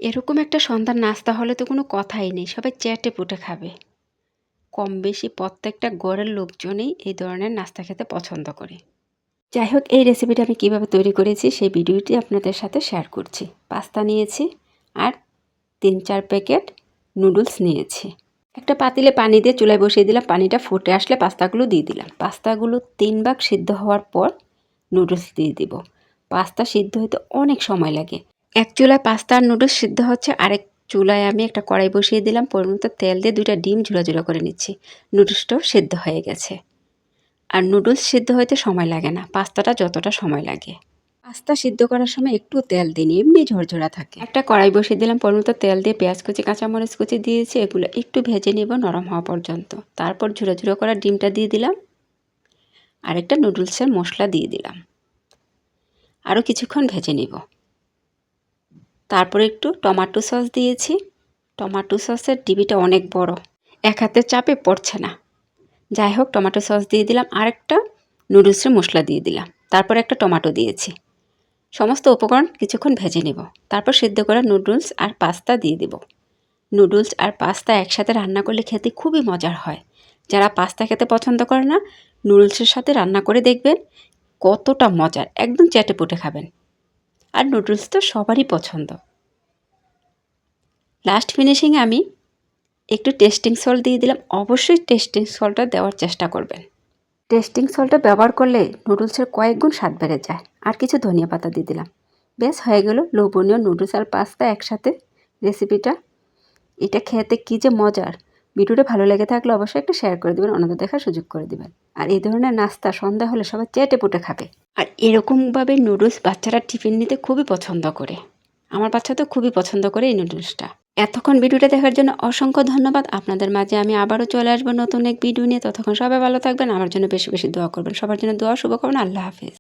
এরকম একটা সন্ধ্যার নাস্তা হলে তো কোনো কথাই নেই, সবাই চেটেপুটে খাবে। কম বেশি প্রত্যেকটা ঘরের লোকজনই এই ধরনের নাস্তা খেতে পছন্দ করে। যাই হোক, এই রেসিপিটা আমি কীভাবে তৈরি করেছি সেই ভিডিওটি আপনাদের সাথে শেয়ার করছি। পাস্তা নিয়েছি আর 3-4 প্যাকেট নুডলস নিয়েছি। একটা পাতিলে পানি দিয়ে চুলায় বসিয়ে দিলাম। পানিটা ফুটে আসলে পাস্তাগুলো দিয়ে দিলাম। পাস্তাগুলো 3 ভাগ সিদ্ধ হওয়ার পর নুডলস দিয়ে দিব। পাস্তা সিদ্ধ হতে অনেক সময় লাগে। এক চুলায় পাস্তা আর নুডলস সিদ্ধ হচ্ছে, আরেক চুলায় আমি একটা কড়াই বসিয়ে দিলাম। পরিমতো তেল দিয়ে 2টা ডিম ঝুড়া করে নিচ্ছি। নুডলসটাও সিদ্ধ হয়ে গেছে। আর নুডলস সিদ্ধ হইতে সময় লাগে না, পাস্তাটা যতটা সময় লাগে। পাস্তা সিদ্ধ করার সময় একটু তেল দিই, এমনি ঝরঝরা থাকে। একটা কড়াই বসিয়ে দিলাম। পরিমতো তেল দিয়ে পেঁয়াজ কুচি কাঁচামরিচ কুচি দিয়েছি। এগুলো একটু ভেজে নেব নরম হওয়া পর্যন্ত। তারপর ঝুড়ো করা ডিমটা দিয়ে দিলাম। আরেকটা নুডলসের মশলা দিয়ে দিলাম। আরও কিছুক্ষণ ভেজে নেব। তারপরে একটু টমেটো সস দিয়েছি। টমেটো সসের ডিবিটা অনেক বড়, এক হাতের চাপে পড়ছে না। যাই হোক, টমেটো সস দিয়ে দিলাম। আরেকটা নুডলসের মশলা দিয়ে দিলাম। তারপর একটা টমেটো দিয়েছি। সমস্ত উপকরণ কিছুক্ষণ ভেজে নেব। তারপর সিদ্ধ করা নুডলস আর পাস্তা দিয়ে দেব। নুডলস আর পাস্তা একসাথে রান্না করলে খেতে খুবই মজার হয়। যারা পাস্তা খেতে পছন্দ করে না, নুডলসের সাথে রান্না করে দেখবেন কতটা মজার, একদম চেটেপুটে খাবেন। আর নুডলস তো সবারই পছন্দ। লাস্ট ফিনিশিংয়ে আমি একটু টেস্টিং সল্ট দিয়ে দিলাম। অবশ্যই টেস্টিং সল্টটা দেওয়ার চেষ্টা করবেন। টেস্টিং সল্টটা ব্যবহার করলে নুডলসের কয়েক গুণ স্বাদ বেড়ে যায়। আর কিছু ধনিয়া পাতা দিয়ে দিলাম। বেশ হয়ে গেল লোভনীয় নুডলস আর পাস্তা একসাথে রেসিপিটা। এটা খেতে কী যে মজার। ভিডিওটা ভালো লেগে থাকলে অবশ্যই একটা শেয়ার করে দেবেন, অন্যদের দেখার সুযোগ করে দেবেন। আর এই ধরনের নাস্তা সন্ধ্যা হলে সবাই চেটেপুটে খাবে। আর এরকমভাবে নুডলস বাচ্চারা টিফিন নিতে খুবই পছন্দ করে। আমার বাচ্চা তো খুবই পছন্দ করে এই নুডলসটা। এতক্ষণ ভিডিওটা দেখার জন্য অসংখ্য ধন্যবাদ। আপনাদের মাঝে আমি আবারও চলে আসবো নতুন এক ভিডিও নিয়ে। ততক্ষণ সবাই ভালো থাকবেন, আমার জন্য বেশি বেশি দোয়া করবেন। সবার জন্য দোয়া, শুভকামনা। আল্লাহ হাফেজ।